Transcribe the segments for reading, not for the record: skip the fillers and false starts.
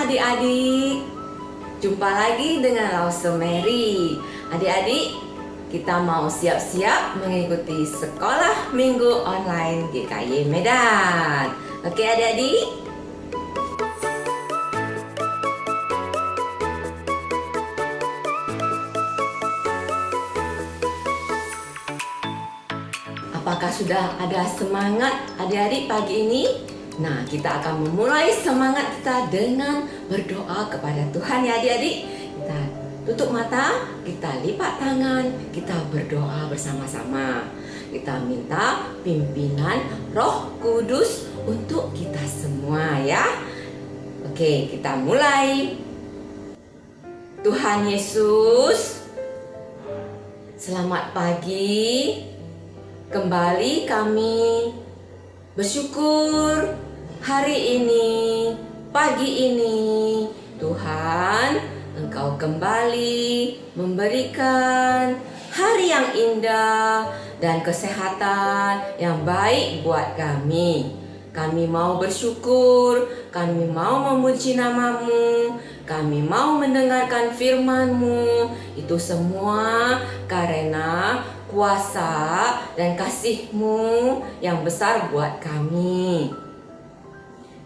adik-adik, jumpa lagi dengan Rosemary. Adik-adik, kita mau siap-siap mengikuti sekolah minggu online GKY Medan. Oke adik-adik? Apakah sudah ada semangat adik-adik pagi ini? Nah, kita akan memulai semangat kita dengan berdoa kepada Tuhan ya adik-adik. Kita tutup mata, kita lipat tangan, kita berdoa bersama-sama. Kita minta pimpinan Roh Kudus untuk kita semua ya. Oke, kita mulai. Tuhan Yesus, selamat pagi. Kembali kami bersyukur hari ini, pagi ini, Tuhan, Engkau kembali memberikan hari yang indah dan kesehatan yang baik buat kami. Kami mau bersyukur, kami mau memuji nama-Mu, kami mau mendengarkan firman-Mu. Itu semua karena kuasa dan kasih-Mu yang besar buat kami.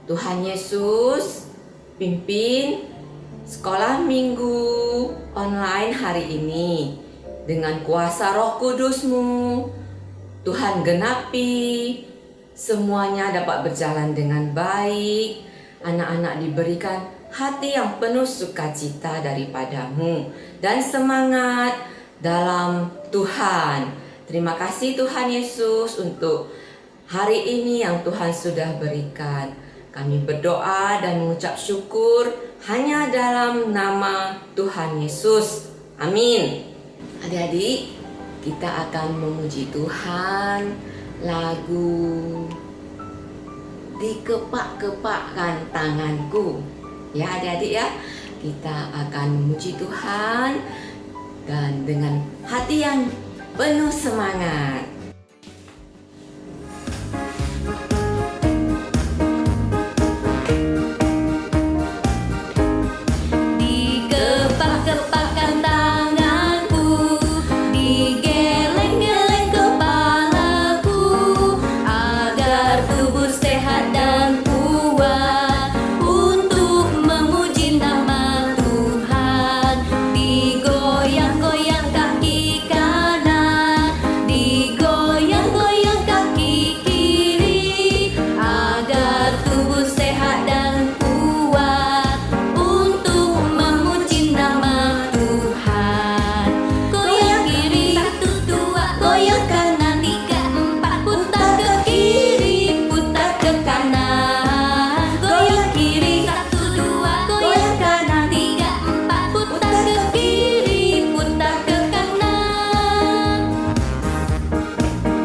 Tuhan Yesus, pimpin sekolah minggu online hari ini dengan kuasa Roh Kudus-Mu. Tuhan genapi, semuanya dapat berjalan dengan baik. Anak-anak diberikan hati yang penuh sukacita daripada-Mu dan semangat dalam Tuhan. Terima kasih Tuhan Yesus untuk hari ini yang Tuhan sudah berikan. Kami berdoa dan mengucap syukur hanya dalam nama Tuhan Yesus. Amin. Adik-adik, kita akan memuji Tuhan lagu Dikepak-kepakkan tanganku. Ya adik-adik ya, kita akan memuji Tuhan dan dengan hati yang penuh semangat. Dikepak-kepakkan tanganku, digeleng-geleng kepalaku, agar tubuh sehat dan kuat untuk memuji nama Tuhan. Digoyang-goyang kaki kanan, digoyang-goyang kaki kiri, agar tubuh sehat dan kuat untuk memuji nama Tuhan. Goyang kiri, 1, 2, goyang kanan, 3, 4, putar ke kiri, putar ke kanan. Goyang kiri, 1, 2, goyang kanan, 3, 4, putar ke kiri, putar ke kanan.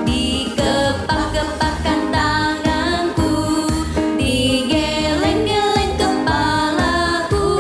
Dikepak-kepakkan tanganku, digeleng-geleng kepalaku,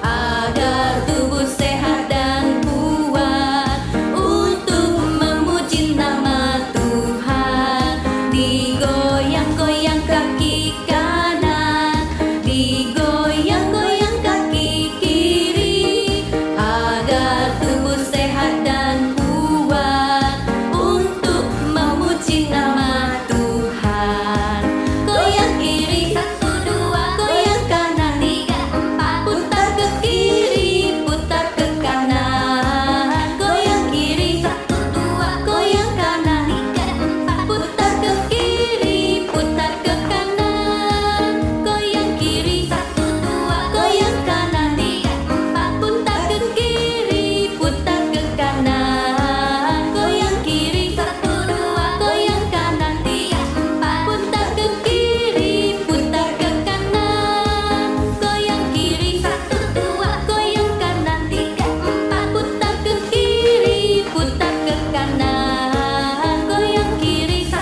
agar tubuh sehat dan kuat untuk memuji nama Tuhan. Digoyang-goyang kaki kanan, digoyang-goyang kaki kiri, agar tubuh sehat dan kuat untuk memuji nama Tuhan. Goyang kiri, 1, 2, goyang kanan, 3, 4, putar ke kiri, putar ke kanan. Goyang kiri, 1, 2, goyang kanan, 3, 4, putar ke kiri, putar ke kanan. Goyang kiri, 1, 2, goyang kanan, 3, 4, putar ke kiri, putar ke kanan. Goyang kiri, 1, 2, goyang kanan, 3, 4, putar ke kiri, putar ke kanan. Goyang kiri, 1, 2, goyang kanan, 3, 4, putar ke kiri, putar ke kanan. Goyang kiri, 1,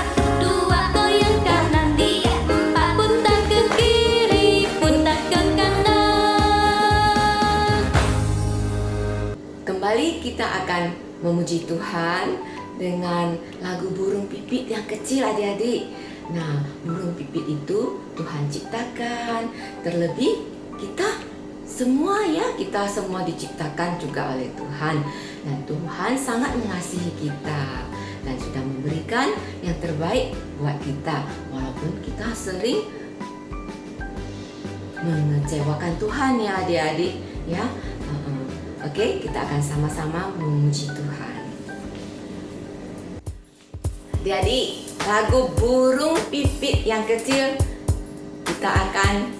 2, goyang kanan, 3, 4, putar ke kiri, putar ke kanan. Kembali kita akan memuji Tuhan dengan lagu burung pipit yang kecil adik-adik. Nah, burung pipit itu Tuhan ciptakan. Terlebih kita semua diciptakan juga oleh Tuhan, dan Tuhan sangat mengasihi kita dan sudah memberikan yang terbaik buat kita, walaupun kita sering mengecewakan Tuhan ya adik-adik ya. Oke, kita akan sama-sama memuji Tuhan. Adik-adik, lagu Burung Pipit yang Kecil kita akan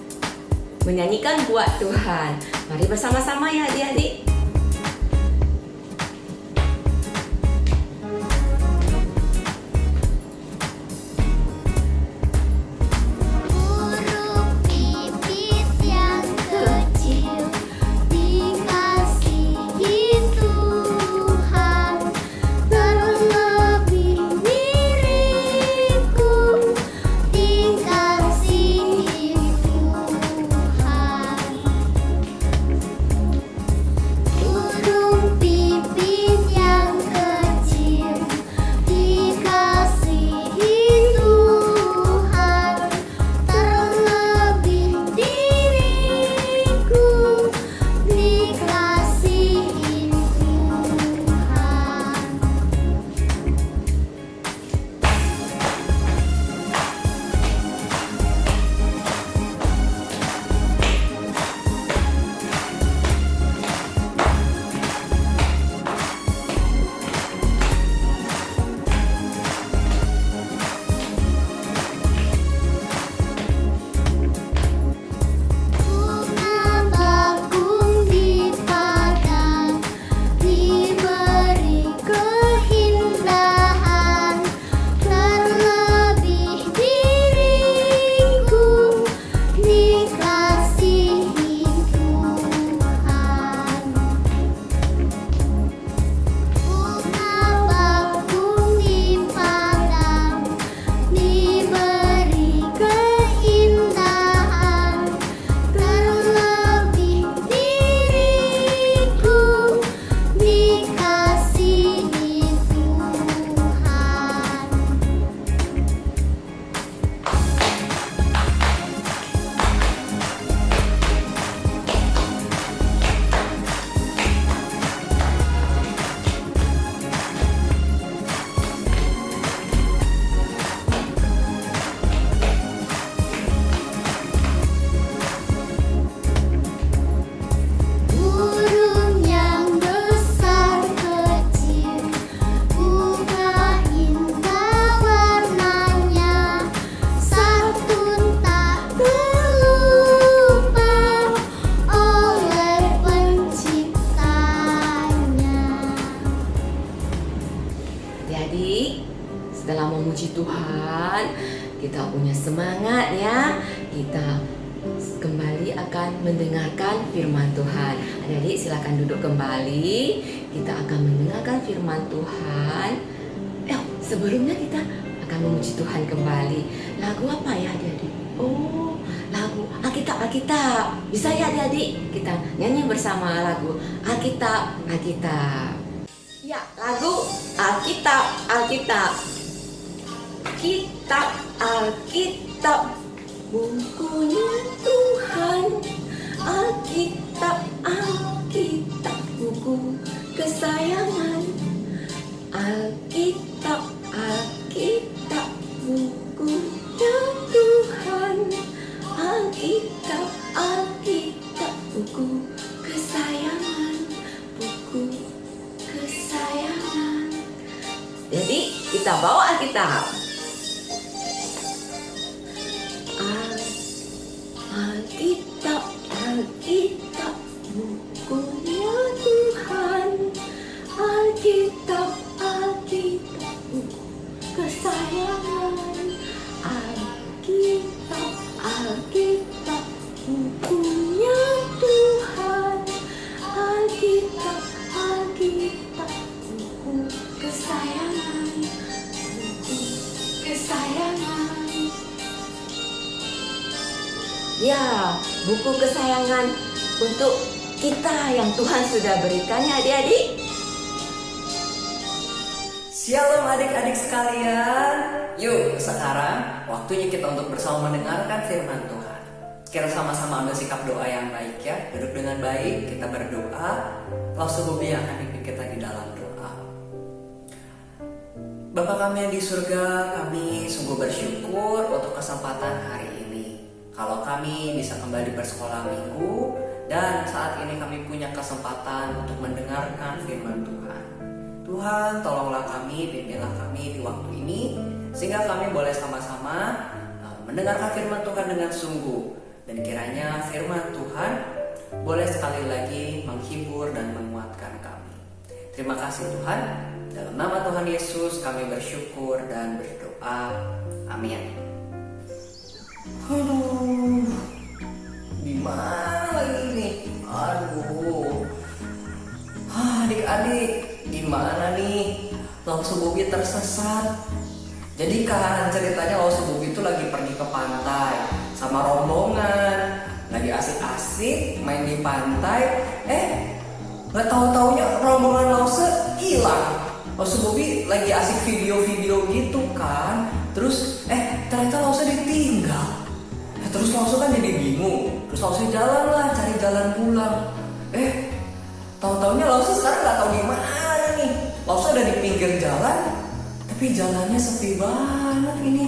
menyanyikan buat Tuhan. Mari bersama-sama ya adik-adik. Setelah memuji Tuhan, kita punya semangat ya. Kita kembali akan mendengarkan firman Tuhan. Adik-adik silakan duduk kembali. Kita akan mendengarkan firman Tuhan. Sebelumnya kita akan memuji Tuhan kembali. Lagu apa ya adik-adik? Oh, lagu Alkitab. Bisa ya adik-adik? Kita nyanyi bersama lagu Alkitab. Ya, lagu Alkitab. Alkitab, bukunya Tuhan. Alkitab, buku kesayangan. Alkitab, bukunya Tuhan. Alkitab, buku kesayangan. Jadi kita bawa Alkitab. Alkitab, bukunya Tuhan. Alkitab, buku kesayangan. Alkitab, bukunya Tuhan. Alkitab, buku kesayangan. Ya, buku kesayangan untuk kita yang Tuhan sudah berikannya adik-adik. Shalom adik-adik sekalian. Yuk sekarang waktunya kita untuk bersama mendengarkan firman Tuhan. Kita sama-sama ambil sikap doa yang baik ya. Duduk dengan baik, kita berdoa. Lause Bobi yang akan pimpin kita di dalam doa. Bapa kami yang di surga, kami sungguh bersyukur untuk kesempatan hari ini. Kalau kami bisa kembali bersekolah minggu, dan saat ini kami punya kesempatan untuk mendengarkan firman Tuhan. Tuhan, tolonglah kami, pimpinlah kami di waktu ini, sehingga kami boleh sama-sama mendengarkan firman Tuhan dengan sungguh. Dan kiranya firman Tuhan boleh sekali lagi menghibur dan menguatkan kami. Terima kasih Tuhan. Dalam nama Tuhan Yesus kami bersyukur dan berdoa. Amin. Aduh, gimana lagi nih? Aduh, adik-adik, gimana nih? Lause Bobi tersesat. Jadi kan ceritanya Lause Bobi itu lagi pergi ke pantai sama rombongan, lagi asik-asik main di pantai. Nggak tahu-taunya rombongan Lause hilang. Lause Bobi lagi asik video-video gitu kan. Terus ternyata Lause ditinggal. Terus Lause kan jadi bingung. Terus Lause jalan lah, cari jalan pulang. Tahu-taunya Lause sekarang nggak tahu gimana nih. Lause udah di pinggir jalan, tapi jalannya sepi banget ini.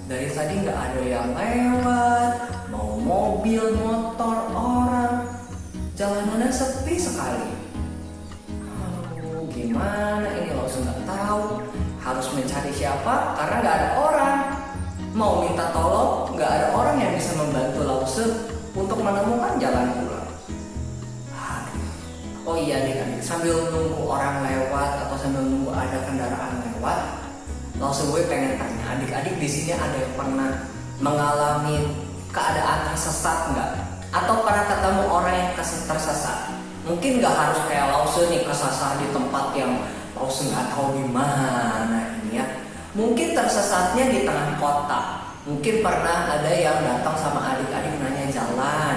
Dari tadi nggak ada yang lewat, mau mobil, motor, orang. Jalanannya sepi sekali. Aduh, gimana ini? Lause nggak tahu. Harus mencari siapa? Karena nggak ada orang. Mau minta tolong, nggak ada orang yang bisa membantu Lause untuk menemukan jalan pulang. Oh iya nih, sambil nunggu orang lewat atau sambil nunggu ada kendaraan lewat, Lause gue pengen tanya, adik-adik di sini ada yang pernah mengalami keadaan tersesat nggak? Atau pernah ketemu orang yang tersesat? Mungkin nggak harus kayak Lause nih kesasar di tempat yang Lause nggak tahu gimana ini ya. Mungkin tersesatnya di tengah kota. Mungkin pernah ada yang datang sama adik-adik nanya jalan,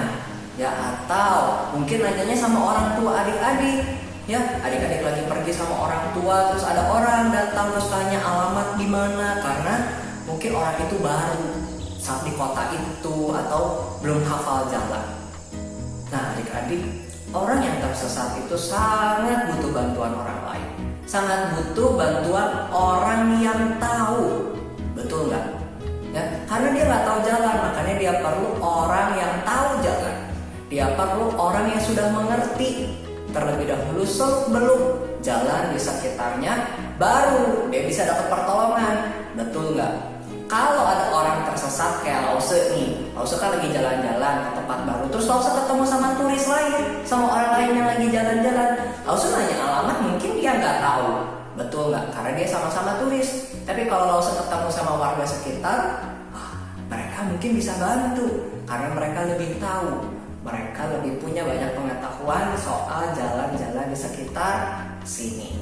ya, atau mungkin nanyanya sama orang tua adik-adik. Ya, adik-adik lagi pergi sama orang tua, terus ada orang datang terus tanya alamat di mana, karena mungkin orang itu baru saat di kota itu atau belum hafal jalan. Nah, adik-adik, orang yang tersesat itu sangat butuh bantuan orang lain, sangat butuh bantuan orang yang tahu, betul nggak? Ya, karena dia nggak tahu jalan, makanya dia perlu orang yang tahu jalan. Dia perlu orang yang sudah mengerti terlebih dahulu sebelum jalan di sekitarnya, baru dia bisa dapat pertolongan, betul nggak? Kalau ada orang tersesat kayak Lause nih, Lause kan lagi jalan-jalan ke tempat baru, terus Lause ketemu sama turis lain, sama orang lain yang lagi jalan-jalan, Lause nanya alamat, mungkin dia nggak tahu, betul nggak? Karena dia sama-sama turis. Tapi kalau Lause ketemu sama warga sekitar, mereka mungkin bisa bantu, karena mereka lebih tahu. Mereka lebih punya banyak pengetahuan soal jalan-jalan di sekitar sini.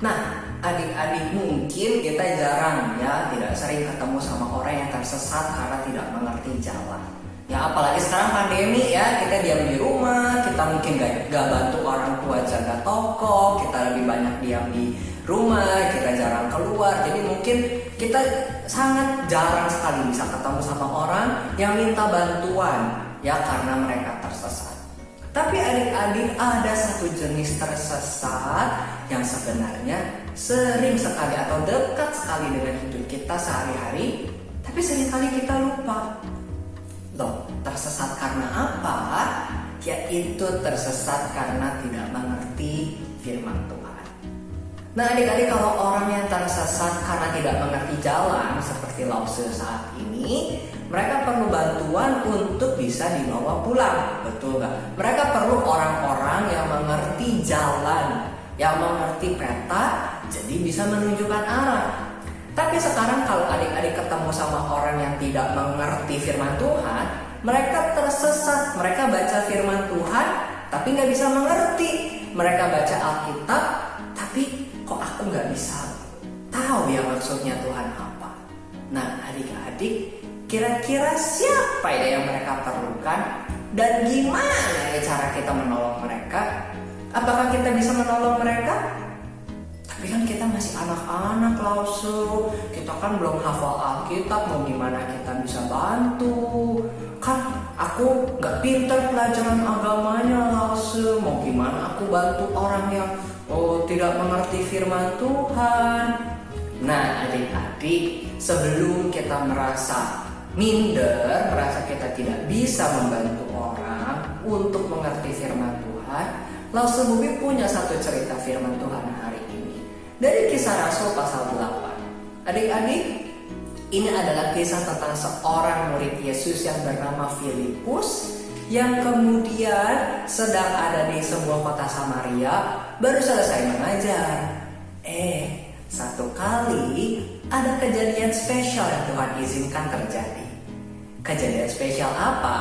Nah, adik-adik, mungkin kita jarang ya, tidak sering ketemu sama orang yang tersesat karena tidak mengerti jalan. Ya, apalagi sekarang pandemi ya, kita diam di rumah, kita mungkin gak bantu orang tua jaga toko, kita lebih banyak diam di rumah, kita jarang keluar. Jadi mungkin kita sangat jarang sekali bisa ketemu sama orang yang minta bantuan, ya, karena mereka tersesat. Tapi adik-adik, ada satu jenis tersesat yang sebenarnya sering sekali atau dekat sekali dengan hidup kita sehari-hari, tapi seringkali kita lupa. Loh, tersesat karena apa? Yaitu tersesat karena tidak mengerti firman Tuhan. Nah, adik-adik, kalau orang yang tersesat karena tidak mengerti jalan seperti Lause saat ini, mereka perlu bantuan untuk bisa dibawa pulang, betul gak? Mereka perlu orang-orang yang mengerti jalan, yang mengerti peta, jadi bisa menunjukkan arah. Tapi sekarang kalau adik-adik ketemu sama orang yang tidak mengerti firman Tuhan, mereka tersesat. Mereka baca firman Tuhan, tapi gak bisa mengerti. Mereka baca Alkitab, tapi kok aku gak bisa tahu ya maksudnya Tuhan apa. Nah, adik-adik, kira-kira siapa ya yang mereka perlukan, dan gimana ya cara kita menolong mereka? Apakah kita bisa menolong mereka? Tapi kan kita masih anak-anak, Lause. Kita kan belum hafal Alkitab, mau gimana kita bisa bantu? Kan aku nggak pintar pelajaran agamanya Lause. Mau gimana aku bantu orang yang tidak mengerti firman Tuhan. Nah adik-adik, sebelum kita merasa minder, merasa kita tidak bisa membantu orang untuk mengerti firman Tuhan, Lause Bubi punya satu cerita firman Tuhan hari ini dari Kisah Rasul pasal 8. Adik-adik, ini adalah kisah tentang seorang murid Yesus yang bernama Filipus yang kemudian sedang ada di sebuah kota Samaria, baru selesai mengajar. Satu kali ada kejadian spesial yang Tuhan izinkan terjadi. Kejadian spesial apa?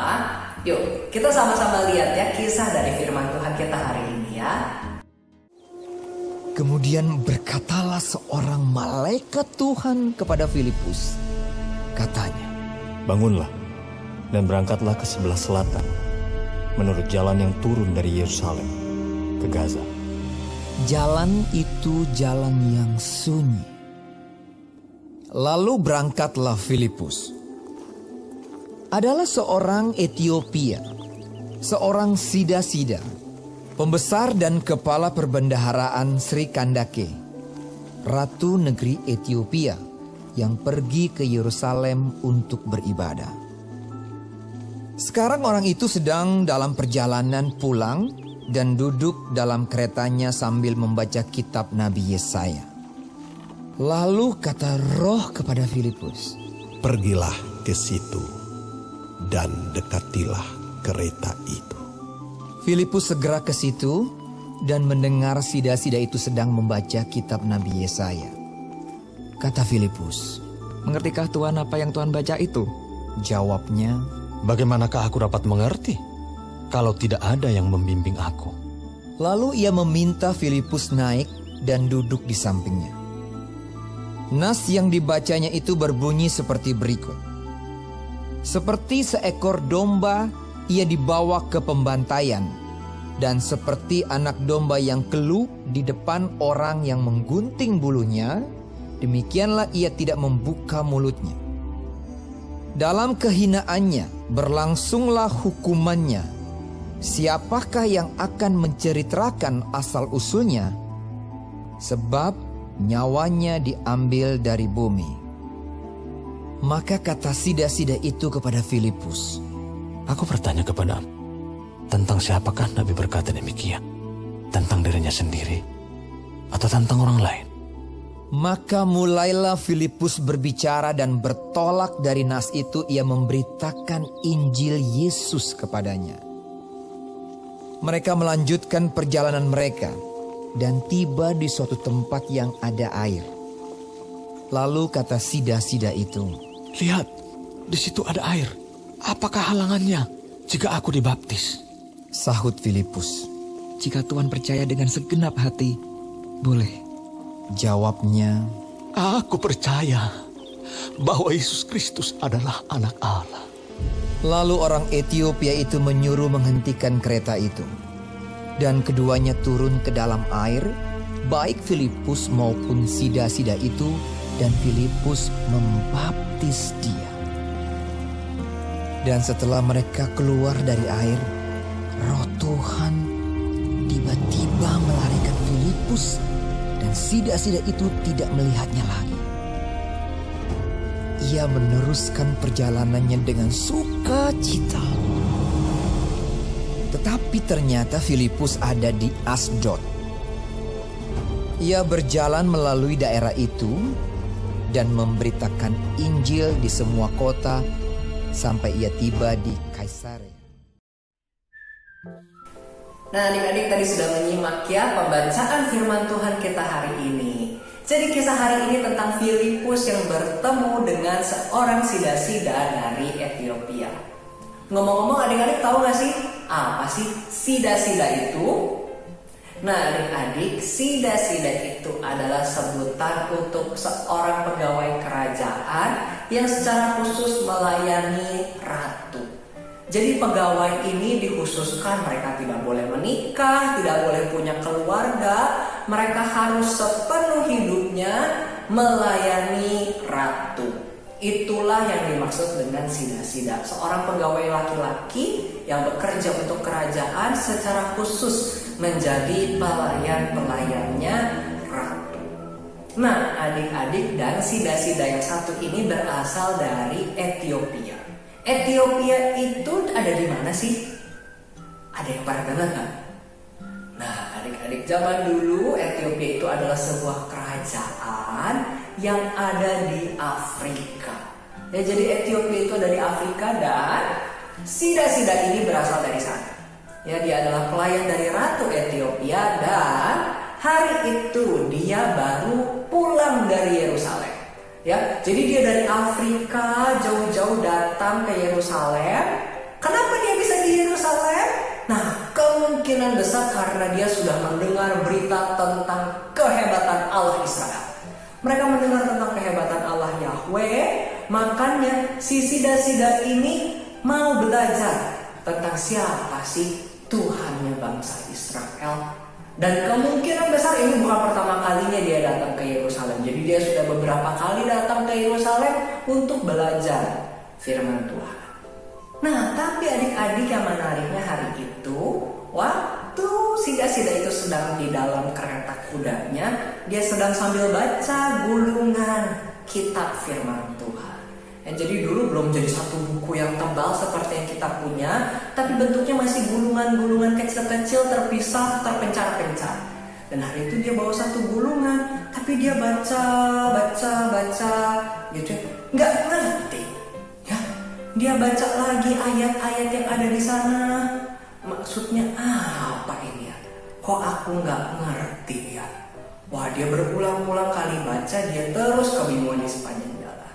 Yuk, kita sama-sama lihat ya kisah dari firman Tuhan kita hari ini ya. Kemudian berkatalah seorang malaikat Tuhan kepada Filipus. Katanya, bangunlah dan berangkatlah ke sebelah selatan, menurut jalan yang turun dari Yerusalem ke Gaza. jalan itu jalan yang sunyi. Lalu berangkatlah Filipus. Adalah seorang Etiopia, seorang sida-sida, pembesar dan kepala perbendaharaan Sri Kandake, ratu negeri Etiopia yang pergi ke Yerusalem untuk beribadah. Sekarang orang itu sedang dalam perjalanan pulang dan duduk dalam keretanya sambil membaca kitab Nabi Yesaya. Lalu kata Roh kepada Filipus, "Pergilah ke situ dan dekatilah kereta itu." Filipus segera ke situ dan mendengar sida-sida itu sedang membaca kitab Nabi Yesaya. Kata Filipus, "Mengertikah Tuhan apa yang Tuhan baca itu?" Jawabnya, Bagaimanakah aku dapat mengerti kalau tidak ada yang membimbing aku? lalu ia meminta Filipus naik dan duduk di sampingnya. Nas yang dibacanya itu berbunyi seperti berikut. Seperti seekor domba ia dibawa ke pembantaian, dan seperti anak domba yang keluh di depan orang yang menggunting bulunya, demikianlah ia tidak membuka mulutnya. Dalam kehinaannya berlangsunglah hukumannya. Siapakah yang akan menceritakan asal-usulnya? Sebab nyawanya diambil dari bumi. Maka kata sida-sida itu kepada Filipus, Aku bertanya kepadamu, tentang siapakah Nabi berkata demikian? Tentang dirinya sendiri atau tentang orang lain? Maka mulailah Filipus berbicara dan bertolak dari nas itu ia memberitakan Injil Yesus kepadanya. Mereka melanjutkan perjalanan mereka dan tiba di suatu tempat yang ada air. Lalu kata sida-sida itu, Lihat, di situ ada air. Apakah halangannya jika aku dibaptis? Sahut Filipus. "Jika Tuhan percaya dengan segenap hati, boleh." Jawabnya, Aku percaya bahwa Yesus Kristus adalah anak Allah. lalu orang Etiopia itu menyuruh menghentikan kereta itu. Dan keduanya turun ke dalam air, baik Filipus maupun sida-sida itu, dan Filipus membaptis dia. Dan setelah mereka keluar dari air, Roh Tuhan tiba-tiba melarikan Filipus, dan sida-sida itu tidak melihatnya lagi. Ia meneruskan perjalanannya dengan sukacita. Tetapi ternyata Filipus ada di Asdod. Ia berjalan melalui daerah itu dan memberitakan Injil di semua kota sampai ia tiba di Kaisarea. Nah adik-adik tadi sudah menyimak ya pembacaan firman Tuhan kita hari ini. Jadi kisah hari ini tentang Filipus yang bertemu dengan seorang sida-sida dari Etiopia. Ngomong-ngomong adik-adik tahu gak sih apa sih sida-sida itu? Nah adik-adik, sida-sida itu adalah sebutan untuk seorang pegawai kerajaan yang secara khusus melayani ratu. Jadi pegawai ini dikhususkan mereka tidak boleh menikah, tidak boleh punya keluarga. Mereka harus sepenuh hidupnya melayani ratu. Itulah yang dimaksud dengan sida-sida, seorang pegawai laki-laki yang bekerja untuk kerajaan secara khusus menjadi pelayan-pelayannya ratu. Nah, adik-adik, dan sida-sida yang satu ini berasal dari Ethiopia. Ethiopia itu ada di mana sih? Ada yang pernah dengar nggak? Nah, adik-adik, zaman dulu Ethiopia itu adalah sebuah kerajaan yang ada di Afrika. Ya, jadi Ethiopia itu ada di Afrika dan sida-sida ini berasal dari sana. Ya, dia adalah pelayan dari Ratu Ethiopia dan hari itu dia baru pulang dari Yerusalem. Ya, jadi dia dari Afrika jauh-jauh datang ke Yerusalem. Kenapa dia bisa di Yerusalem? Nah, kemungkinan besar karena dia sudah mendengar berita tentang kehebatan Allah Israel. Mereka mendengar tentang kehebatan Allah Yahweh, makanya si sida-sida ini mau belajar tentang siapa sih Tuhannya bangsa Israel. Dan kemungkinan besar ini bukan pertama kalinya dia datang ke Yerusalem. Jadi dia sudah beberapa kali datang ke Yerusalem untuk belajar firman Tuhan. Nah, tapi adik-adik, yang menariknya hari itu, waktu sida-sida itu sedang di dalam kereta kudanya, dia sedang sambil baca gulungan kitab firman Tuhan. Jadi dulu belum jadi satu buku yang tebal seperti yang kita punya, tapi bentuknya masih gulungan-gulungan kecil-kecil terpisah, terpencar-pencar. Dan hari itu dia bawa satu gulungan, tapi dia baca gitu, nggak ngerti. Ya, dia baca lagi ayat-ayat yang ada di sana. Maksudnya apa ini ya? Kok aku nggak ngerti ya? Wah, dia berulang-ulang kali baca, dia terus kebingungan di sepanjang jalan.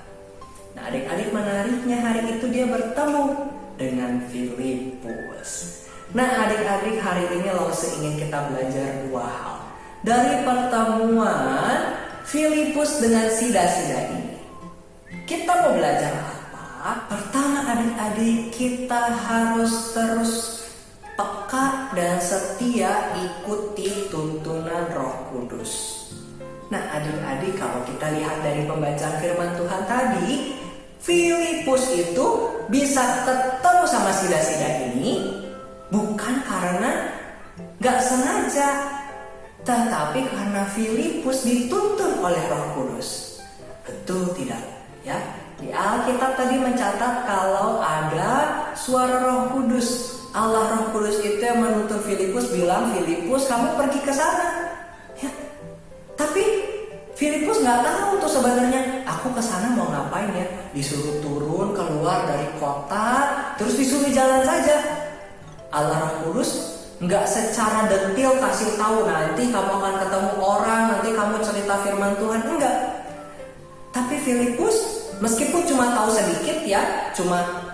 Nah, adik-adik, menariknya hari itu dia bertemu dengan Filipus. Nah, adik-adik, hari ini Lause ingin kita belajar dua hal dari pertemuan Filipus dengan sida-sida ini. Kita mau belajar apa? Pertama, adik-adik, kita harus terus peka dan setia ikuti tuntunan Roh Kudus. Nah, adik-adik, kalau kita lihat dari pembacaan firman Tuhan tadi, Filipus itu bisa ketemu sama sida-sida ini bukan karena gak sengaja, tetapi karena Filipus dituntun oleh Roh Kudus. Betul tidak? Ya, di Alkitab tadi mencatat kalau ada suara Roh Kudus. Allah Roh Kudus itu yang menuntun Filipus, bilang, Filipus, kamu pergi ke sana. Ya. Tapi Filipus nggak tahu tuh sebenarnya aku ke sana mau ngapain ya. Disuruh turun keluar dari kota, terus disuruh jalan saja. Allah Roh Kudus nggak secara detail kasih tahu nanti kamu akan ketemu orang, nanti kamu cerita firman Tuhan, enggak. Tapi Filipus meskipun cuma tahu sedikit ya, cuma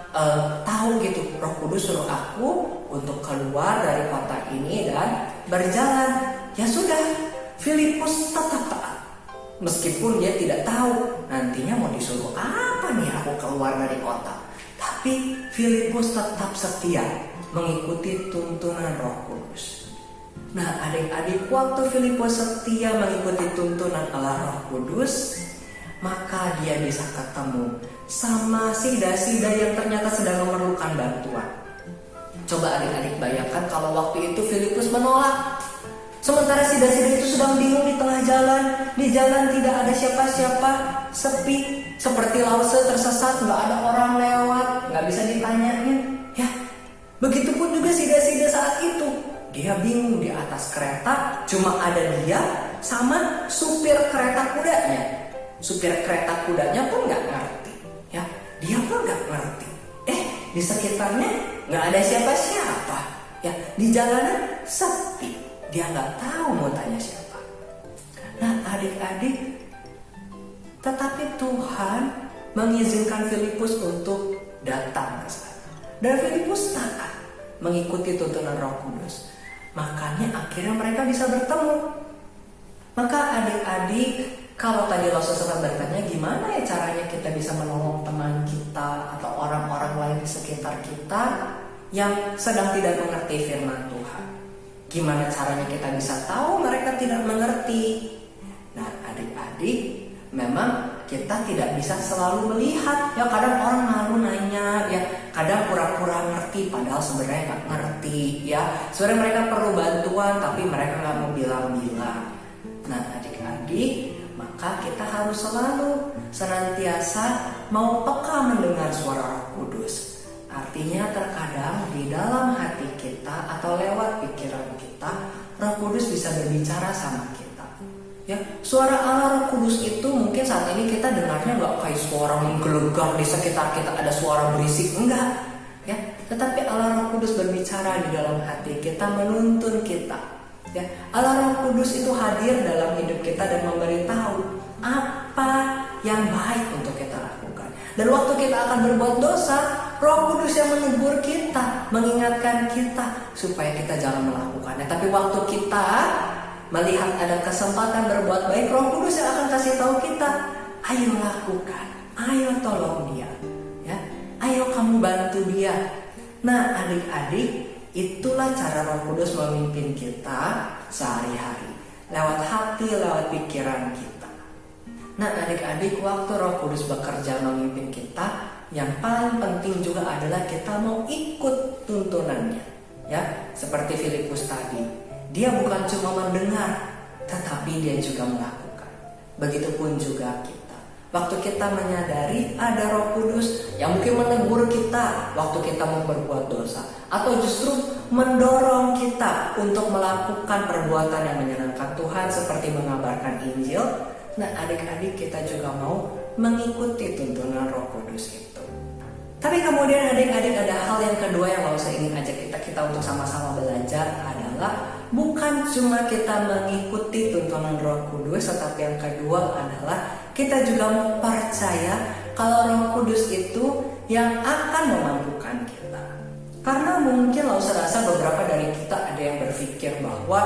tahu gitu, Roh Kudus suruh aku untuk keluar dari kota ini dan berjalan. Ya sudah, Filipus tetap taat. Meskipun dia tidak tahu nantinya mau disuruh apa nih aku keluar dari kota. Tapi Filipus tetap setia mengikuti tuntunan Roh Kudus. Nah, adik-adik, waktu Filipus setia mengikuti tuntunan Allah Roh Kudus, maka dia bisa ketemu sama sida-sida yang ternyata sedang memerlukan bantuan. Coba adik-adik bayangkan kalau waktu itu Filipus menolak. Sementara sida-sida itu sedang bingung di tengah jalan. Di jalan tidak ada siapa-siapa, sepi. Seperti Lause tersesat, gak ada orang lewat, gak bisa ditanyain. Ya, begitupun juga sida-sida saat itu. Dia bingung di atas kereta, cuma ada dia sama supir kereta kudanya. Supir kereta kudanya pun gak ngerti. Ya, dia pun gak ngerti. Di sekitarnya gak ada siapa-siapa. Ya, di jalanan sepi. Dia gak tahu mau tanya siapa. Nah, adik-adik, tetapi Tuhan mengizinkan Filipus untuk datang ke sana. Dan Filipus taat mengikuti tuntunan Roh Kudus. Makanya akhirnya mereka bisa bertemu. Maka adik-adik, kalau tadi Lause sempat bertanya gimana ya caranya kita bisa menolong teman kita atau orang-orang lain di sekitar kita yang sedang tidak mengerti firman Tuhan. Gimana caranya kita bisa tahu mereka tidak mengerti? Nah, adik-adik, memang kita tidak bisa selalu melihat. Ya kadang orang malu nanya, ya kadang pura-pura ngerti padahal sebenarnya nggak ngerti. Ya sebenarnya mereka perlu bantuan tapi mereka nggak mau bilang-bilang. Nah adik-adik, maka kita harus selalu senantiasa mau peka mendengar suara Roh Kudus. Artinya terkadang di dalam hati kita atau lewat pikiran kita, Roh Kudus bisa berbicara sama kita. Ya, suara Allah Roh Kudus itu mungkin saat ini kita dengarnya nggak kayak suara menggelegar di sekitar kita ada suara berisik, enggak. Ya, tetapi Allah Roh Kudus berbicara di dalam hati kita, menuntun kita. Ya, Allah Roh Kudus itu hadir dalam hidup kita dan memberitahu apa yang baik untuk kita lakukan. Dan waktu kita akan berbuat dosa, Roh Kudus yang menegur kita, mengingatkan kita supaya kita jangan melakukannya. Tapi waktu kita melihat ada kesempatan berbuat baik, Roh Kudus yang akan kasih tahu kita, ayo lakukan, ayo tolong dia, ya, ayo kamu bantu dia. Nah adik-adik, itulah cara Roh Kudus memimpin kita sehari-hari, lewat hati, lewat pikiran kita. Nah adik-adik, waktu Roh Kudus bekerja memimpin kita, yang paling penting juga adalah kita mau ikut tuntunannya. Ya, seperti Filipus tadi. Dia bukan cuma mendengar, tetapi dia juga melakukan. Begitupun juga kita. Waktu kita menyadari ada Roh Kudus yang mungkin menegur kita waktu kita mau berbuat dosa, atau justru mendorong kita untuk melakukan perbuatan yang menyenangkan Tuhan seperti mengabarkan Injil. Nah adik-adik, kita juga mau mengikuti tuntunan Roh Kudus itu. Tapi kemudian adik-adik, ada hal yang kedua yang saya ingin ajak kita untuk sama-sama belajar adalah bukan cuma kita mengikuti tuntunan Roh Kudus, tetapi yang kedua adalah kita juga mau percaya kalau Roh Kudus itu yang akan memampukan kita. Karena mungkin saya rasa beberapa dari kita ada yang berpikir bahwa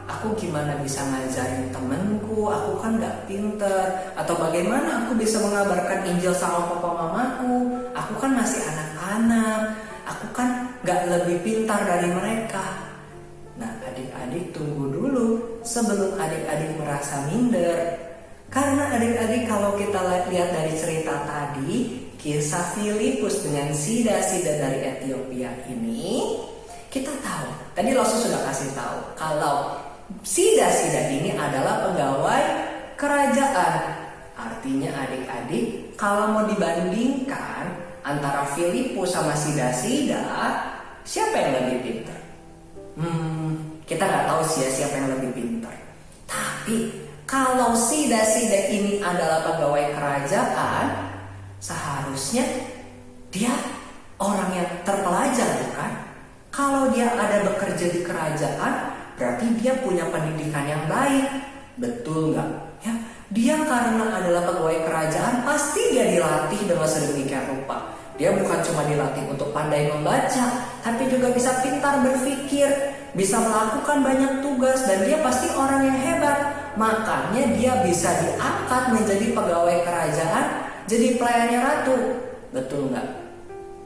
aku gimana bisa ngajarin temanku, aku kan gak pinter, atau bagaimana aku bisa mengabarkan Injil sama papa mamaku, aku kan masih anak-anak, aku kan gak lebih pintar dari mereka. Nah adik-adik, tunggu dulu sebelum adik-adik merasa minder. Karena adik-adik, kalau kita lihat dari cerita tadi, kisah Filipus dengan sida-sida dari Ethiopia ini, kita tahu, tadi Rasul sudah kasih tahu kalau sida-sida ini adalah pegawai kerajaan. Artinya adik-adik, kalau mau dibandingkan antara Filipus sama sida-sida, siapa yang lebih pintar? Kita nggak tahu siapa yang lebih pintar. Tapi kalau sida-sida ini adalah pegawai kerajaan, seharusnya dia orang yang terpelajar, bukan? Kalau dia ada bekerja di kerajaan, berarti dia punya pendidikan yang baik, betul nggak? Ya, dia karena adalah pegawai kerajaan, pasti dia dilatih dengan sedemikian rupa. Dia bukan cuma dilatih untuk pandai membaca, tapi juga bisa pintar berpikir, bisa melakukan banyak tugas, dan dia pasti orang yang hebat. Makanya dia bisa diangkat menjadi pegawai kerajaan, jadi pelayannya ratu, betul nggak?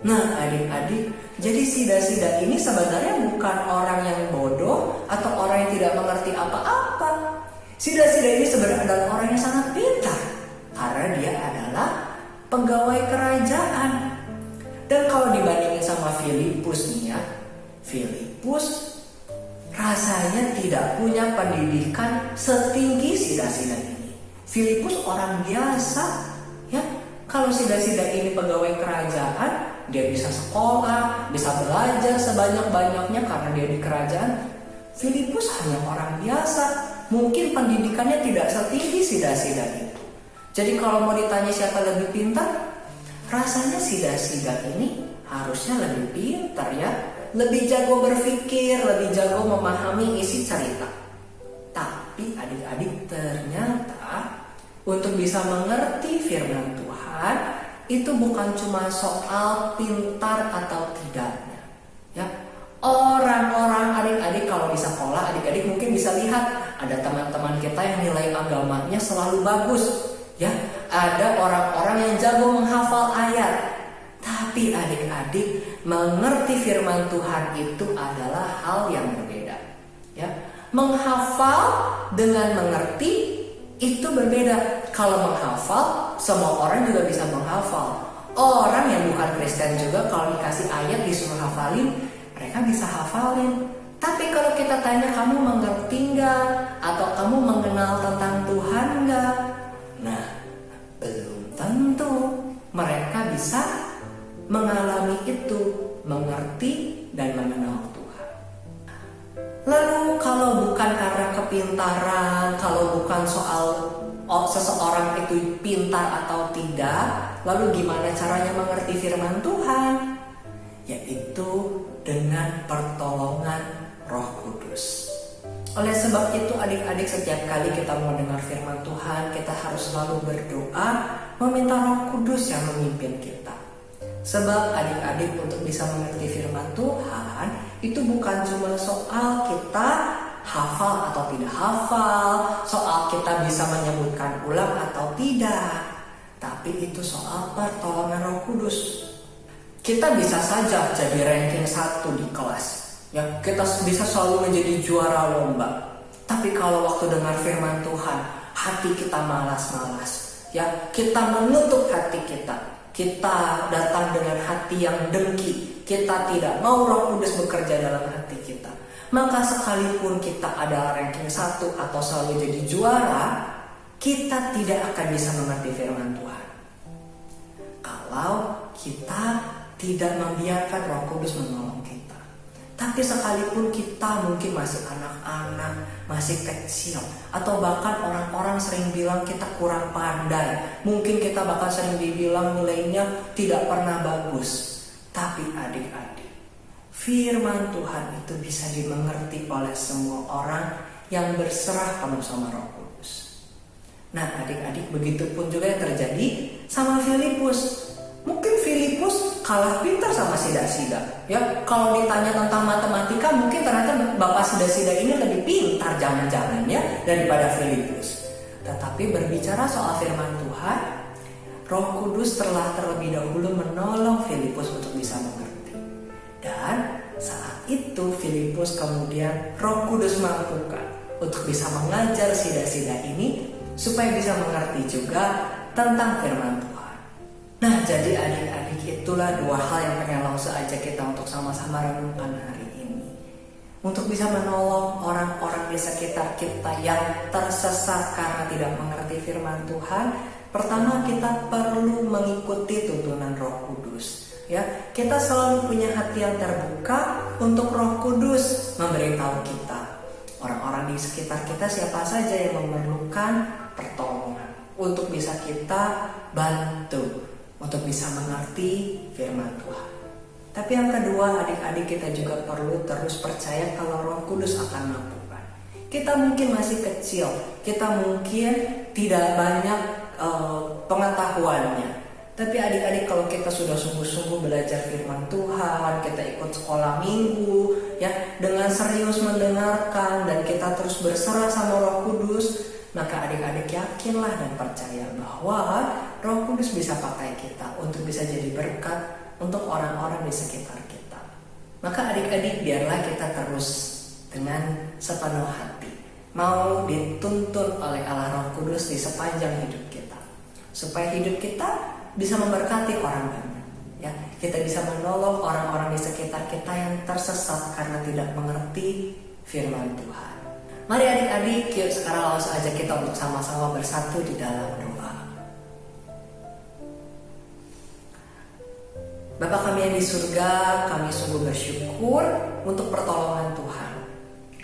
Nah adik-adik, jadi sida-sida ini sebenarnya bukan orang yang bodoh atau orang yang tidak mengerti apa-apa. Sida-sida ini sebenarnya adalah orang yang sangat pintar, karena dia adalah pegawai kerajaan. Dan kalau dibandingin sama Filipus nih ya, Filipus rasanya tidak punya pendidikan setinggi sida-sida ini. Filipus orang biasa ya. Kalau sida-sida ini pegawai kerajaan, dia bisa sekolah, bisa belajar sebanyak-banyaknya karena dia di kerajaan. Filipus hanya orang biasa, mungkin pendidikannya tidak setinggi sida-sida itu. Jadi kalau mau ditanya siapa lebih pintar, rasanya sida-sida ini harusnya lebih pintar ya, lebih jago berpikir, lebih jago memahami isi cerita. Tapi adik-adik, ternyata untuk bisa mengerti firman Tuhan itu bukan cuma soal pintar atau tidaknya ya. Orang-orang adik-adik kalau di sekolah, adik-adik mungkin bisa lihat ada teman-teman kita yang nilai agamanya selalu bagus ya. Ada orang-orang yang jago menghafal ayat. Tapi adik-adik, mengerti firman Tuhan itu adalah hal yang berbeda ya. Menghafal dengan mengerti itu berbeda. Kalau menghafal, semua orang juga bisa menghafal. Orang yang bukan Kristen juga kalau dikasih ayat disuruh hafalin, mereka bisa hafalin. Tapi kalau kita tanya kamu mengerti nggak? Atau kamu mengenal tentang Tuhan nggak? Nah, belum tentu mereka bisa mengalami itu, mengerti dan mengenal Tuhan. Lalu kalau bukan karena kepintaran, kalau bukan soal seseorang itu pintar atau tidak, lalu gimana caranya mengerti firman Tuhan? Yaitu dengan pertolongan Roh Kudus. Oleh sebab itu adik-adik, setiap kali kita mau dengar firman Tuhan, kita harus selalu berdoa meminta Roh Kudus yang memimpin kita. Sebab adik-adik untuk bisa mengerti firman Tuhan itu bukan cuma soal kita hafal atau tidak hafal, soal kita bisa menyebutkan ulang atau tidak, tapi itu soal pertolongan Roh Kudus. Kita bisa saja jadi ranking 1 di kelas, ya, kita bisa selalu menjadi juara lomba. Tapi kalau waktu dengar firman Tuhan, hati kita malas-malas, ya, kita menutup hati kita datang dengan hati yang dengki, kita tidak mau Roh Kudus bekerja dalam hati kita, maka sekalipun kita ada ranking 1 atau selalu jadi juara, kita tidak akan bisa mengerti firman Tuhan kalau kita tidak membiarkan Roh Kudus menolong kita. Tapi sekalipun kita mungkin masih anak-anak, masih kecil, atau bahkan orang-orang sering bilang kita kurang pandai, mungkin kita bahkan sering dibilang nilainya tidak pernah bagus. Tapi adik-adik, firman Tuhan itu bisa dimengerti oleh semua orang yang berserah penuh sama Roh Kudus. Nah adik-adik, begitu pun juga yang terjadi sama Filipus. Mungkin Filipus kalah pintar sama Sida-Sida. Ya, kalau ditanya tentang matematika, mungkin ternyata Bapak Sida-Sida ini lebih pintar jangan-jangan ya daripada Filipus. Tetapi berbicara soal firman Tuhan, Roh Kudus telah terlebih dahulu menolong Filipus untuk bisa mengerti. Dan saat itu Filipus kemudian Roh Kudus mampukan untuk bisa mengajar Sida-Sida ini supaya bisa mengerti juga tentang firman Tuhan. Nah, jadi adik-adik, itulah dua hal yang pengen langsung ajak kita untuk sama-sama renungkan hari ini. Untuk bisa menolong orang-orang di sekitar kita yang tersesat karena tidak mengerti firman Tuhan, pertama kita perlu mengikuti tuntunan Roh Kudus. Ya, kita selalu punya hati yang terbuka untuk Roh Kudus memberitahu kita. Orang-orang di sekitar kita siapa saja yang memerlukan pertolongan untuk bisa kita bantu, untuk bisa mengerti firman Tuhan. Tapi yang kedua, adik-adik, kita juga perlu terus percaya kalau Roh Kudus akan mampukan. Kita mungkin masih kecil, kita mungkin tidak banyak pengetahuannya. Tapi adik-adik, kalau kita sudah sungguh-sungguh belajar firman Tuhan, kita ikut sekolah minggu, ya, dengan serius mendengarkan dan kita terus berserah sama Roh Kudus, maka adik-adik yakinlah dan percaya bahwa Roh Kudus bisa pakai kita untuk bisa jadi berkat untuk orang-orang di sekitar kita. Maka adik-adik, biarlah kita terus dengan sepenuh hati mau dituntun oleh Allah Roh Kudus di sepanjang hidup kita, supaya hidup kita bisa memberkati orang banyak. Ya, kita bisa menolong orang-orang di sekitar kita yang tersesat karena tidak mengerti firman Tuhan. Mari adik-adik, yuk sekarang langsung aja kita untuk sama-sama bersatu di dalam doa. Bapa kami yang di surga, kami sungguh bersyukur untuk pertolongan Tuhan.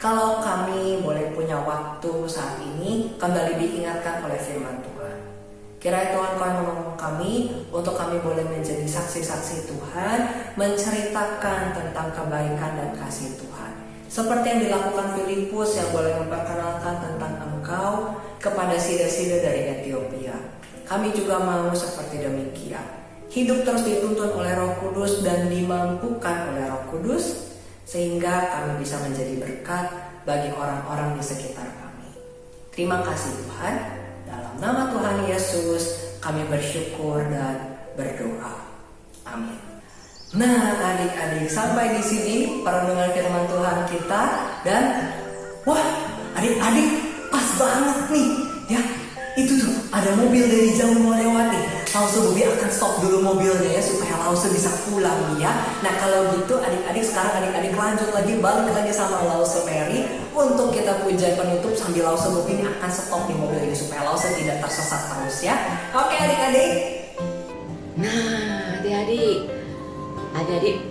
Kalau kami boleh punya waktu saat ini kembali diingatkan oleh firman Tuhan, kiranya Tuhan kau menolong kami untuk kami boleh menjadi saksi-saksi Tuhan, menceritakan tentang kebaikan dan kasih Tuhan. Seperti yang dilakukan Filipus yang boleh memperkenalkan tentang Engkau kepada Sida-Sida dari Ethiopia. Kami juga mau seperti demikian. Hidup terus dituntun oleh Roh Kudus dan dimampukan oleh Roh Kudus, sehingga kami bisa menjadi berkat bagi orang-orang di sekitar kami. Terima kasih Tuhan. Dalam nama Tuhan Yesus kami bersyukur dan berdoa. Amin. Nah adik-adik, sampai di sini perenungan firman Tuhan kita. Dan wah adik-adik, pas banget nih ya, Itu tuh ada mobil dari jauh mau lewat nih. Lause Bobby akan stop dulu mobilnya ya supaya Lause bisa pulang nih ya. Nah kalau gitu adik-adik sekarang adik-adik lanjut lagi balik lagi sama Lause Mary untuk kita puja penutup sambil Lause Bobby ini akan stop nih mobil ini supaya Lause tidak tersesat terus ya. Oke adik-adik. Nah, adik-adik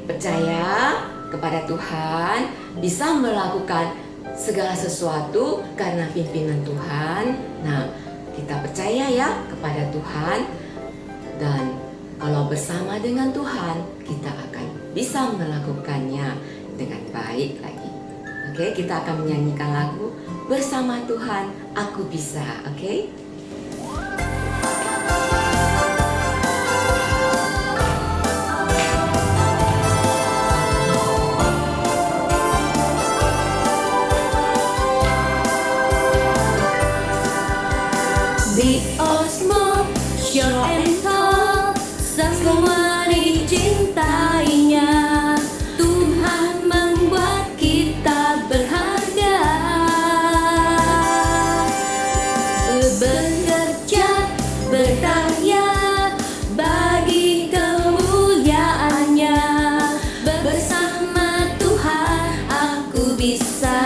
percaya kepada Tuhan bisa melakukan segala sesuatu karena pimpinan Tuhan. Nah, kita percaya ya kepada Tuhan, dan kalau bersama dengan Tuhan kita akan bisa melakukannya dengan baik lagi. Oke, kita akan menyanyikan lagu Bersama Tuhan Aku Bisa. Oke. Big or small, short and tall, semua dicintainya. Tuhan membuat kita berharga. Bekerja, berkarya bagi kemuliaannya. Bersama Tuhan aku bisa.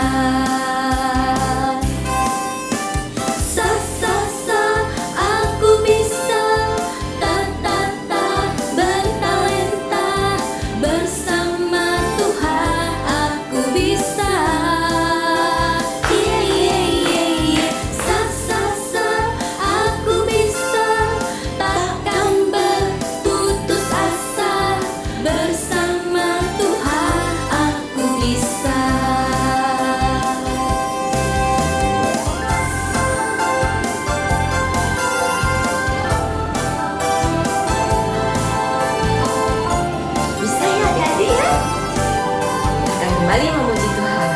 Kembali memuji Tuhan.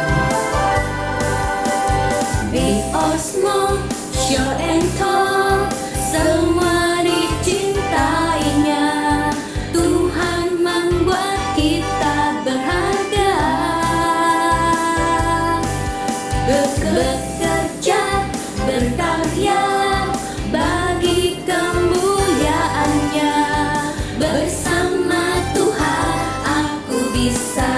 Big or small, short and tall, semua dicintainya. Tuhan membuat kita berharga. Bekerja, berkarya bagi kemuliaannya. Bersama Tuhan aku bisa.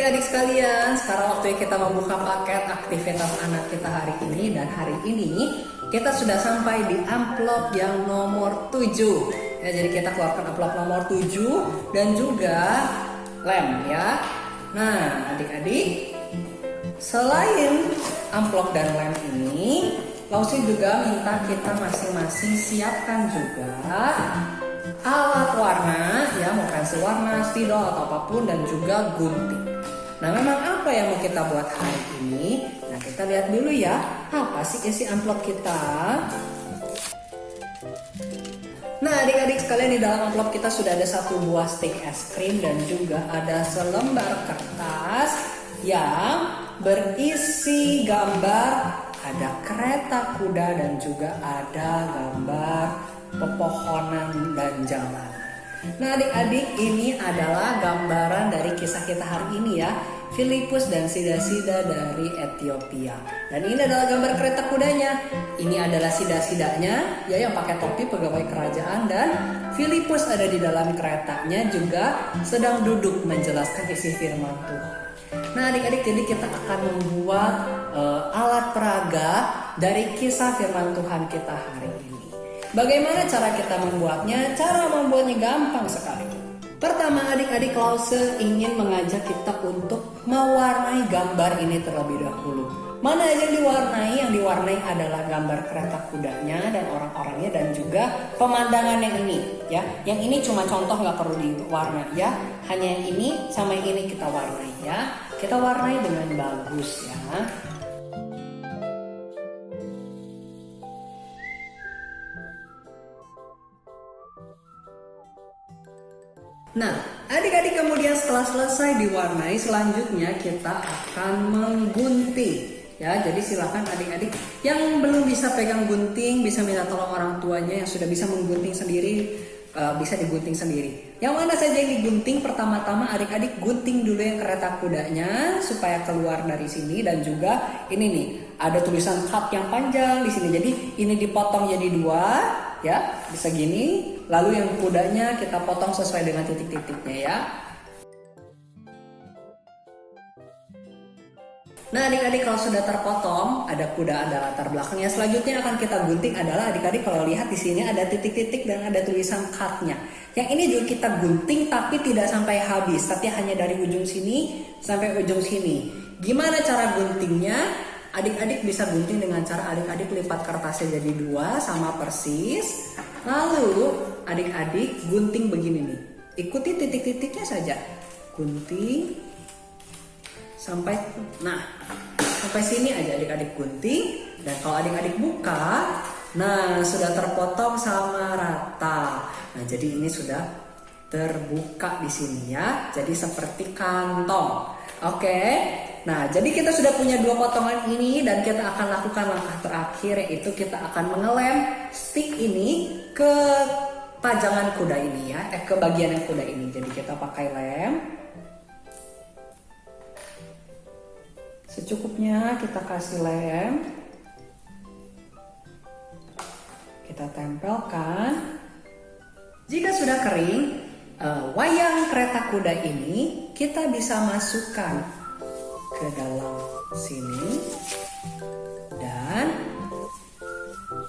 adik-adik sekalian, sekarang waktunya kita membuka paket aktivitas anak kita hari ini. Dan hari ini kita sudah sampai di amplop yang nomor 7 ya. Jadi kita keluarkan amplop nomor 7 dan juga lem ya. Nah adik-adik, selain amplop dan lem ini, Lausi juga minta kita masing-masing siapkan juga alat warna ya, mau pensil warna, spidol atau apapun, dan juga gunting. Nah memang apa yang mau kita buat hari ini? Nah kita lihat dulu ya, apa sih isi amplop kita? Nah adik-adik sekalian, di dalam amplop kita sudah ada 1 buah stik es krim dan juga ada selembar kertas yang berisi gambar, ada kereta kuda dan juga ada gambar pepohonan dan jalan. Nah adik-adik, ini adalah gambaran dari kisah kita hari ini ya, Filipus dan sida-sida dari Ethiopia. Dan ini adalah gambar kereta kudanya. Ini adalah sida-sidanya ya, yang pakai topi pegawai kerajaan, dan Filipus ada di dalam keretanya juga sedang duduk menjelaskan isi firman Tuhan. Nah adik-adik, jadi kita akan membuat alat peraga dari kisah firman Tuhan kita hari ini. Bagaimana cara kita membuatnya? Cara membuatnya gampang sekali. Pertama adik-adik, Lause ingin mengajak kita untuk mewarnai gambar ini terlebih dahulu. Mana aja yang diwarnai? Yang diwarnai adalah gambar kereta kudanya dan orang-orangnya dan juga pemandangan yang ini ya. Yang ini cuma contoh, nggak perlu diwarnai ya. Hanya yang ini sama yang ini kita warnai ya. Kita warnai dengan bagus ya. Nah, adik-adik, kemudian setelah selesai diwarnai, selanjutnya kita akan menggunting. Ya, jadi silakan adik-adik yang belum bisa pegang gunting bisa minta tolong orang tuanya, yang sudah bisa menggunting sendiri bisa digunting sendiri. Yang mana saja yang digunting, pertama-tama adik-adik gunting dulu yang kereta kudanya supaya keluar dari sini, dan juga ini nih ada tulisan cut yang panjang di sini. Jadi ini dipotong jadi 2 ya, bisa gini. Lalu yang kudanya kita potong sesuai dengan titik-titiknya ya. Nah adik-adik, kalau sudah terpotong, ada kuda, ada latar belakangnya. Selanjutnya akan kita gunting adalah adik-adik, kalau lihat di sini ada titik-titik dan ada tulisan cut-nya. Yang ini juga kita gunting tapi tidak sampai habis, tapi hanya dari ujung sini sampai ujung sini. Gimana cara guntingnya? Adik-adik bisa gunting dengan cara adik-adik lipat kertasnya jadi 2 sama persis. Lalu adik-adik gunting begini nih. Ikuti titik-titiknya saja. Gunting sampai sampai sini aja adik-adik gunting. Dan kalau adik-adik buka, nah sudah terpotong sama rata. Nah jadi ini sudah terbuka di sini ya. Jadi seperti kantong. Oke. Nah jadi kita sudah punya 2 potongan ini, dan kita akan lakukan langkah terakhir, yaitu kita akan mengelem stick ini ke pajangan kuda ini ya, ke bagian yang kuda ini. Jadi kita pakai lem secukupnya, kita kasih lem, kita tempelkan. Jika sudah kering, wayang kereta kuda ini kita bisa masukkan ke dalam sini, dan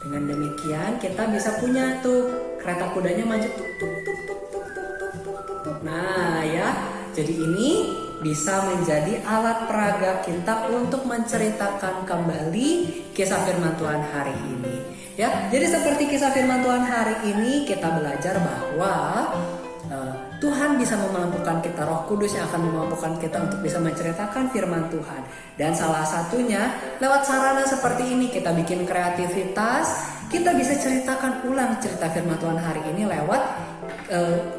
dengan demikian kita bisa punya tuh kereta kudanya maju tuk tuk tuk tuk tuk tuk tuk tuk tuk tuk. Nah ya, jadi ini bisa menjadi alat peraga kita untuk menceritakan kembali kisah firman Tuhan hari ini. Ya, jadi seperti kisah firman Tuhan hari ini kita belajar bahwa Tuhan bisa memampukan kita, Roh Kudus yang akan memampukan kita untuk bisa menceritakan firman Tuhan. Dan salah satunya lewat sarana seperti ini, kita bikin kreativitas, kita bisa ceritakan ulang cerita firman Tuhan hari ini lewat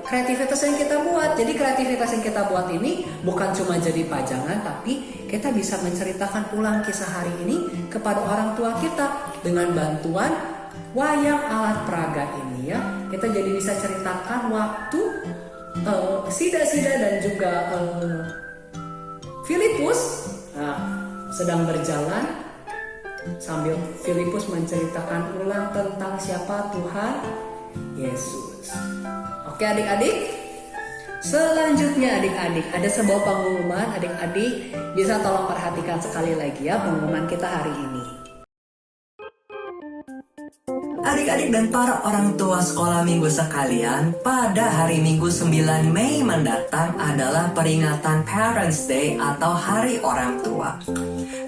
kreativitas yang kita buat. Jadi kreativitas yang kita buat ini bukan cuma jadi pajangan, tapi kita bisa menceritakan ulang kisah hari ini kepada orang tua kita dengan bantuan wayang alat peraga ini ya. Kita jadi bisa ceritakan waktu sida-sida dan juga Filipus sedang berjalan, sambil Filipus menceritakan ulang tentang siapa Tuhan Yesus. Oke adik-adik, Selanjutnya adik-adik, ada sebuah pengumuman. Adik-adik bisa tolong perhatikan sekali lagi ya pengumuman kita hari ini. Adik-adik dan para orang tua sekolah minggu sekalian, pada hari Minggu 9 Mei mendatang adalah peringatan Parents Day atau Hari Orang Tua.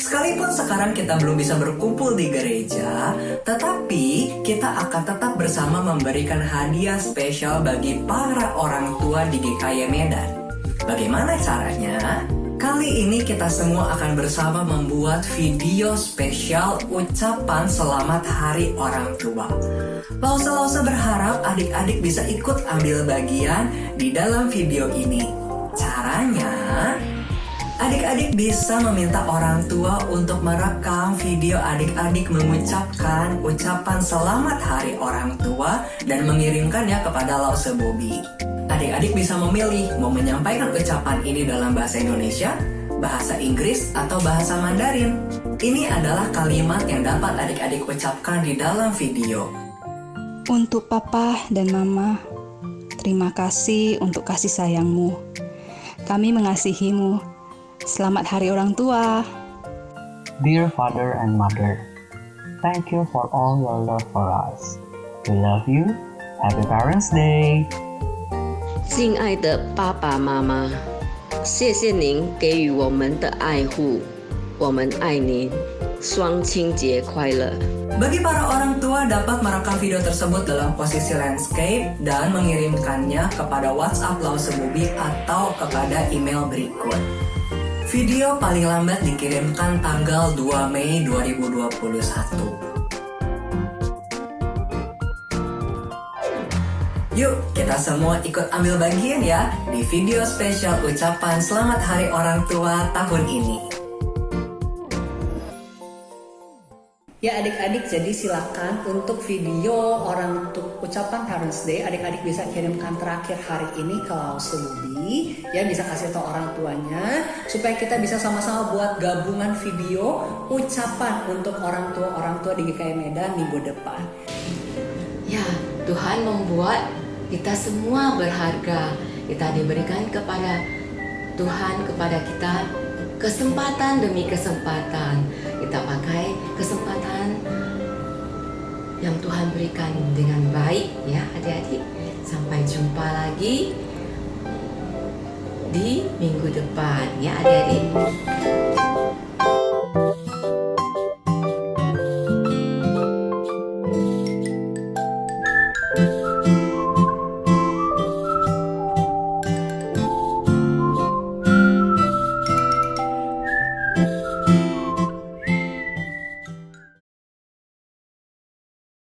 Sekalipun sekarang kita belum bisa berkumpul di gereja, tetapi kita akan tetap bersama memberikan hadiah spesial bagi para orang tua di GKY Medan. Bagaimana caranya? Kali ini kita semua akan bersama membuat video spesial ucapan selamat Hari Orang Tua. Lause berharap adik-adik bisa ikut ambil bagian di dalam video ini. Caranya, adik-adik bisa meminta orang tua untuk merekam video adik-adik mengucapkan ucapan selamat Hari Orang Tua dan mengirimkannya kepada Lause Bobby. Adik-adik bisa memilih mau menyampaikan ucapan ini dalam bahasa Indonesia, bahasa Inggris, atau bahasa Mandarin. Ini adalah kalimat yang dapat adik-adik ucapkan di dalam video. Untuk Papa dan Mama, terima kasih untuk kasih sayangmu. Kami mengasihimu. Selamat Hari Orang Tua. Dear Father and Mother, thank you for all your love for us. We love you. Happy Parents Day. 敬爱的爸爸妈妈，谢谢您给予我们的爱护，我们爱您，双亲节快乐。 Bagi para orang tua dapat merekam video tersebut dalam posisi landscape dan mengirimkannya kepada WhatsApp Lause Bobby atau kepada email berikut. Video paling lambat dikirimkan tanggal 2 Mei 2021. Yuk, kita semua ikut ambil bagian ya di video spesial ucapan Selamat Hari Orang Tua tahun ini. Ya adik-adik, jadi silakan untuk video untuk ucapan Parents Day, adik-adik bisa kirimkan terakhir hari ini ke Lause Bobby. Ya, bisa kasih tahu orang tuanya supaya kita bisa sama-sama buat gabungan video ucapan untuk orang tua di GKY Medan minggu depan. Ya, Tuhan membuat kita semua berharga. Kita diberikan kepada Tuhan, kepada kita kesempatan demi kesempatan. Kita pakai kesempatan yang Tuhan berikan dengan baik ya adik-adik. Sampai jumpa lagi di minggu depan ya adik-adik.